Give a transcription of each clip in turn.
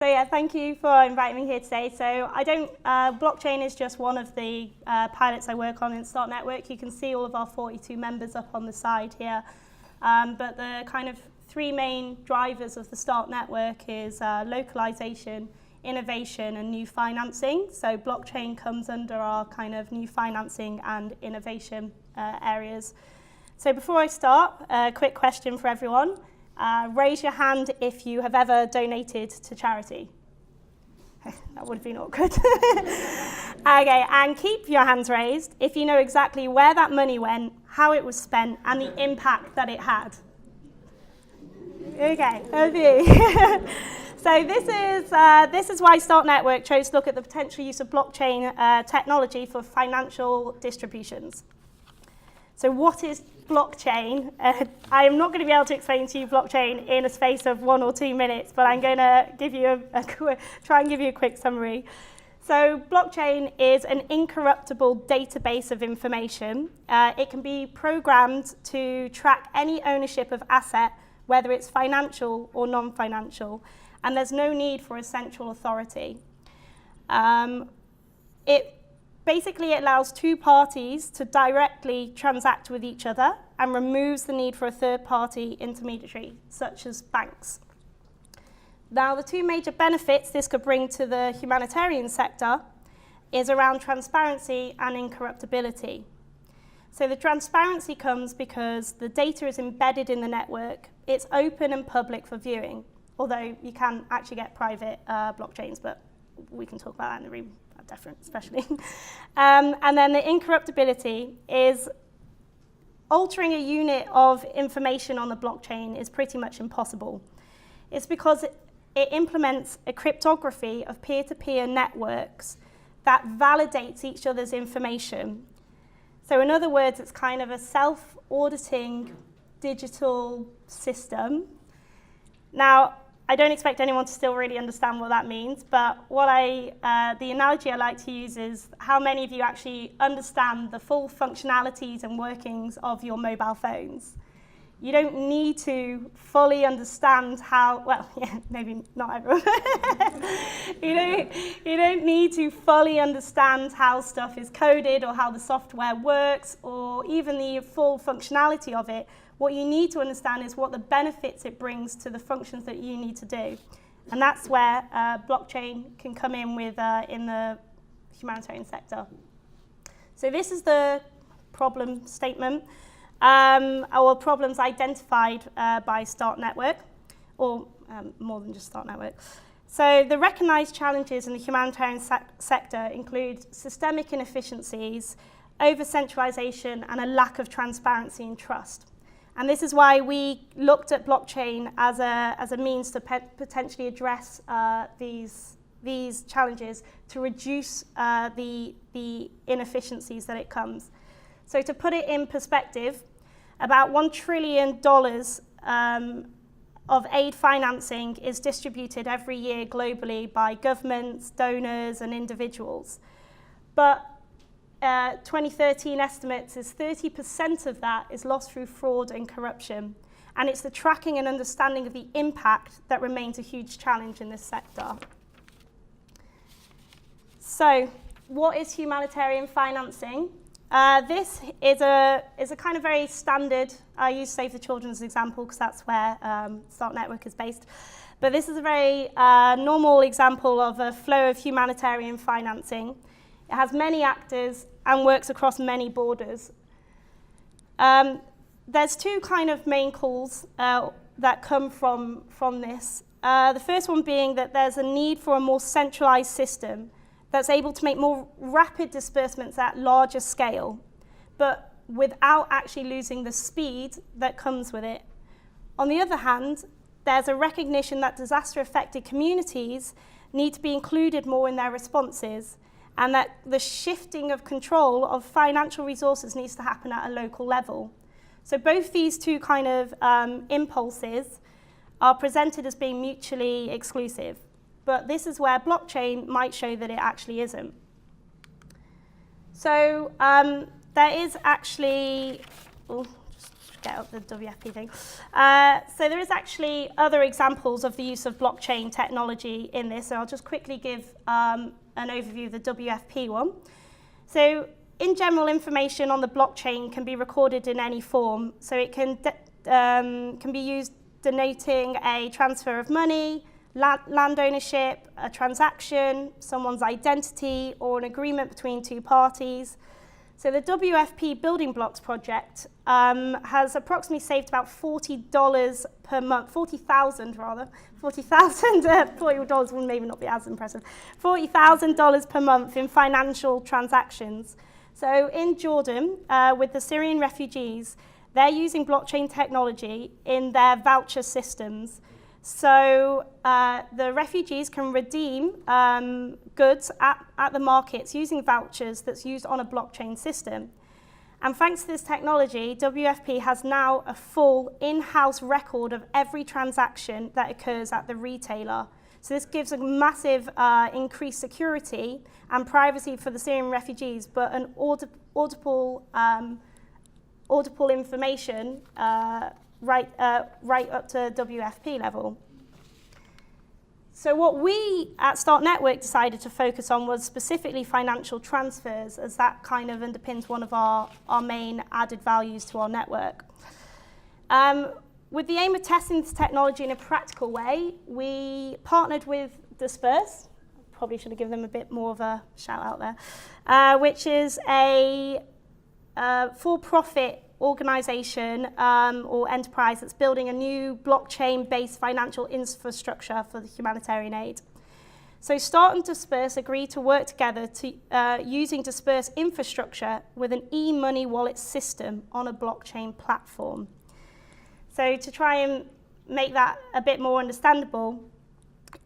So yeah, thank you for inviting me here today. So blockchain is just one of the pilots I work on in Start Network. You can see all of our 42 members up on the side here. But the kind of three main drivers of the Start Network is localization, innovation, and new financing. So blockchain comes under our kind of new financing and innovation areas. So before I start, a quick question for everyone. Raise your hand if you have ever donated to charity. That would have been awkward. Okay, and keep your hands raised if you know exactly where that money went, how it was spent, and the impact that it had. Okay, okay. So this is why Start Network chose to look at the potential use of blockchain technology for financial distributions. So what is blockchain? I am not going to be able to explain to you blockchain in a space of 1 or 2 minutes, but I'm going to give you try and give you a quick summary. So blockchain is an incorruptible database of information. It can be programmed to track any ownership of asset, whether it's financial or non-financial, and there's no need for a central authority. Basically, it allows two parties to directly transact with each other and removes the need for a third-party intermediary, such as banks. Now, the two major benefits this could bring to the humanitarian sector is around transparency and incorruptibility. So the transparency comes because the data is embedded in the network. It's open and public for viewing, although you can actually get private blockchains, but we can talk about that in the room. Different, especially. And then the incorruptibility is altering a unit of information on the blockchain is pretty much impossible. It's because it implements a cryptography of peer-to-peer networks that validates each other's information. So in other words, it's kind of a self-auditing digital system. Now, I don't expect anyone to still really understand what that means, but the analogy I like to use is how many of you actually understand the full functionalities and workings of your mobile phones. You don't need to fully understand maybe not everyone. You don't need to fully understand how stuff is coded or how the software works or even the full functionality of it. What you need to understand is what the benefits it brings to the functions that you need to do. And that's where blockchain can come in with in the humanitarian sector. So this is the problem statement, or problems identified by Start Network, or more than just Start Network. So the recognized challenges in the humanitarian sector include systemic inefficiencies, over-centralization, and a lack of transparency and trust. And this is why we looked at blockchain as a means to potentially address these challenges to reduce the inefficiencies that it comes. So to put it in perspective, about $1 trillion of aid financing is distributed every year globally by governments, donors, and individuals. But 2013 estimates is 30% of that is lost through fraud and corruption. And it's the tracking and understanding of the impact that remains a huge challenge in this sector. So, what is humanitarian financing? This is a kind of very standard, I use Save the Children as an example because that's where Start Network is based. But this is a very normal example of a flow of humanitarian financing. It has many actors and works across many borders. There's two kind of main calls that come from this. The first one being that there's a need for a more centralized system that's able to make more rapid disbursements at larger scale, but without actually losing the speed that comes with it. On the other hand, there's a recognition that disaster-affected communities need to be included more in their responses, and that the shifting of control of financial resources needs to happen at a local level. So both these two kind of impulses are presented as being mutually exclusive, but this is where blockchain might show that it actually isn't. So there is actually, just get up the WFP thing. So there is actually other examples of the use of blockchain technology in this. So I'll just quickly give an overview of the WFP one. So in general, information on the blockchain can be recorded in any form. So it can be used denoting a transfer of money, land ownership, a transaction, someone's identity, or an agreement between two parties. So the WFP Building Blocks project has approximately saved about $40 per month, $40,000 rather, $40,000 will maybe not be as impressive, $40,000 per month in financial transactions. So in Jordan, with the Syrian refugees, they're using blockchain technology in their voucher systems. So the refugees can redeem goods at the markets using vouchers that's used on a blockchain system. And thanks to this technology, WFP has now a full in-house record of every transaction that occurs at the retailer. So this gives a massive increased security and privacy for the Syrian refugees, but an audible information right up to WFP level. So what we at Start Network decided to focus on was specifically financial transfers, as that kind of underpins one of our main added values to our network. With the aim of testing this technology in a practical way, we partnered with Disperse. Probably should have given them a bit more of a shout out there, which is a for-profit organization or enterprise that's building a new blockchain-based financial infrastructure for the humanitarian aid. So Start and Disperse agreed to work together to using Disperse infrastructure with an e-money wallet system on a blockchain platform. So to try and make that a bit more understandable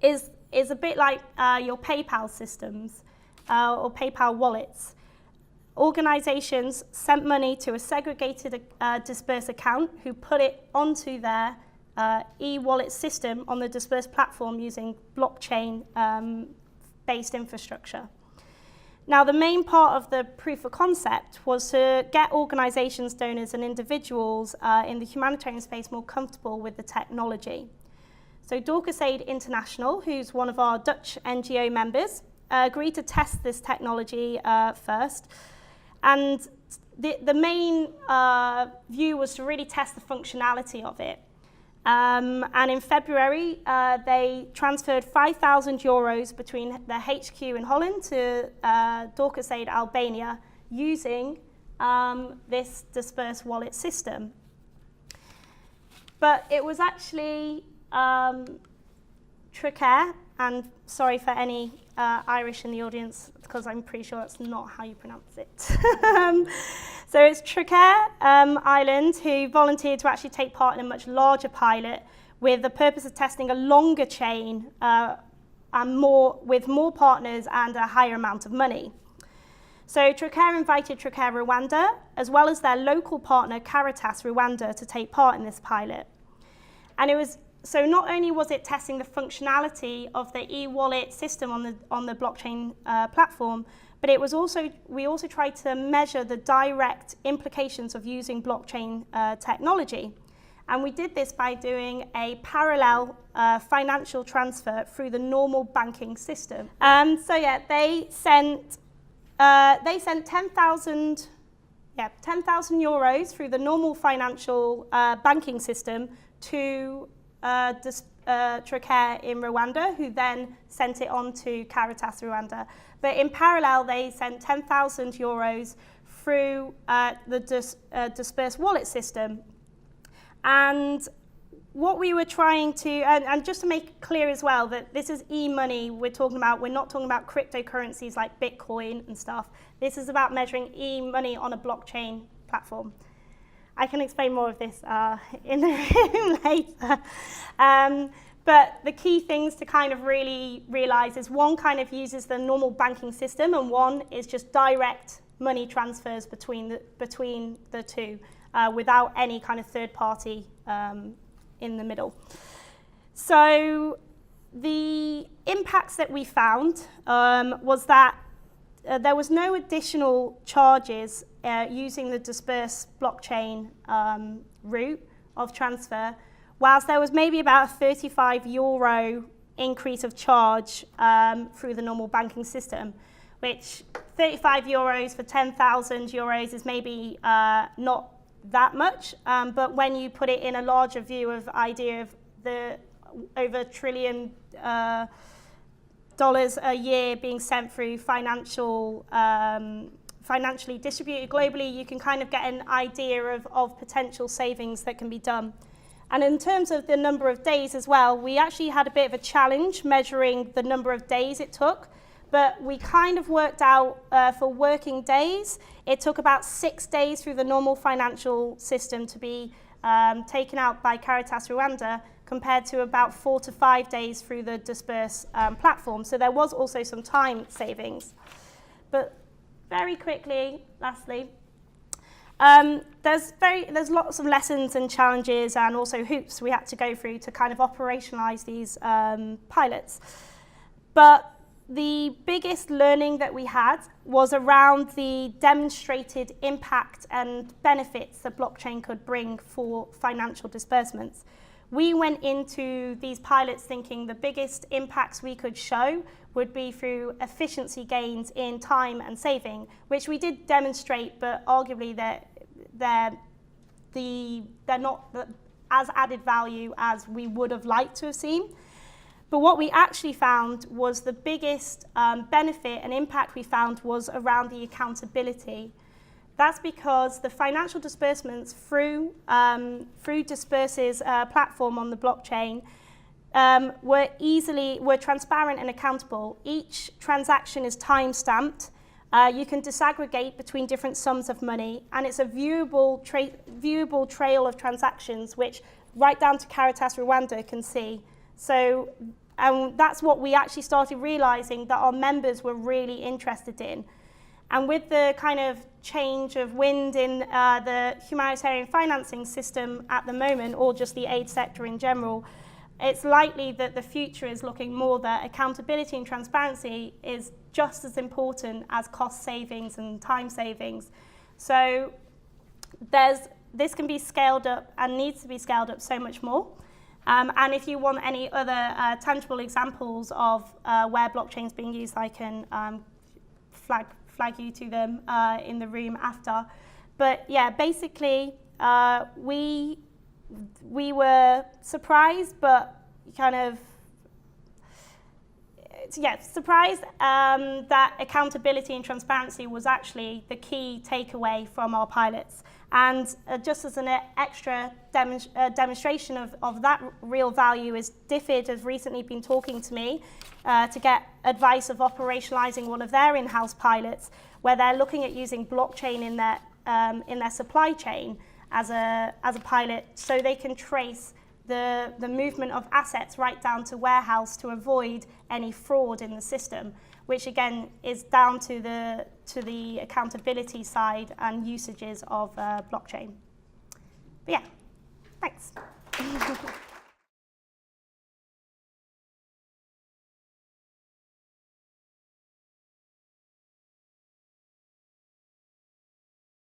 is a bit like your PayPal systems or PayPal wallets. Organizations sent money to a segregated Disperse account who put it onto their e-wallet system on the Disperse platform using blockchain-based infrastructure. Now, the main part of the proof of concept was to get organizations, donors, and individuals in the humanitarian space more comfortable with the technology. So DorcasAid International, who's one of our Dutch NGO members, agreed to test this technology first. And the main view was to really test the functionality of it. And in February, they transferred €5,000 between their HQ in Holland to DorcasAid Albania using this Disperse wallet system. But it was actually RedR, and sorry for any Irish in the audience, because I'm pretty sure that's not how you pronounce it. So it's RedR Ireland who volunteered to actually take part in a much larger pilot with the purpose of testing a longer chain and with more partners and a higher amount of money. So RedR invited RedR Rwanda, as well as their local partner Caritas Rwanda, to take part in this pilot. And it was so not only was it testing the functionality of the e-wallet system on the blockchain platform, but it was we also tried to measure the direct implications of using blockchain technology. And we did this by doing a parallel financial transfer through the normal banking system. So yeah, they sent 10,000 euros through the normal financial banking system to RedR in Rwanda, who then sent it on to Caritas Rwanda. But in parallel, they sent 10,000 euros through the Disperse wallet system. And what we were trying to, and just to make clear as well, that this is e-money we're not talking about cryptocurrencies like Bitcoin and stuff. This is about measuring e-money on a blockchain platform. I can explain more of this in the room later. But the key things to kind of really realize is one kind of uses the normal banking system, and one is just direct money transfers between the two without any kind of third party in the middle. So the impacts that we found was that there was no additional charges using the dispersed blockchain route of transfer, whilst there was maybe about a €35 increase of charge through the normal banking system, which €35 for €10,000 is maybe not that much, but when you put it in a larger view of idea of the over $1 trillion dollars a year being sent through financially distributed globally, you can kind of get an idea of potential savings that can be done. And in terms of the number of days as well, we actually had a bit of a challenge measuring the number of days it took, but we kind of worked out for working days, it took about 6 days through the normal financial system to be taken out by Caritas Rwanda, compared to about 4 to 5 days through the disperse platform. So there was also some time savings. But very quickly, lastly, there's lots of lessons and challenges and also hoops we had to go through to kind of operationalize these pilots. But the biggest learning that we had was around the demonstrated impact and benefits that blockchain could bring for financial disbursements. We went into these pilots thinking the biggest impacts we could show would be through efficiency gains in time and saving, which we did demonstrate, but arguably they're not as added value as we would have liked to have seen. But what we actually found was the biggest benefit and impact we found was around the accountability. That's because the financial disbursements through Disperse's platform on the blockchain were transparent and accountable. Each transaction is time-stamped. You can disaggregate between different sums of money, and it's a viewable trail of transactions, which right down to Caritas Rwanda can see. So that's what we actually started realizing that our members were really interested in. And with the kind of change of wind in the humanitarian financing system at the moment, or just the aid sector in general, it's likely that the future is looking more that accountability and transparency is just as important as cost savings and time savings. So this can be scaled up and needs to be scaled up so much more. And if you want any other tangible examples of where blockchain is being used, I can flag you to them in the room after. But yeah, basically we were surprised, but kind of surprised that accountability and transparency was actually the key takeaway from our pilots. And just as an extra demonstration of that real value is DFID has recently been talking to me to get advice of operationalizing one of their in-house pilots, where they're looking at using blockchain in their supply chain as a pilot, so they can trace the movement of assets right down to warehouse to avoid any fraud in the system, which again is down to the accountability side and usages of blockchain. But yeah.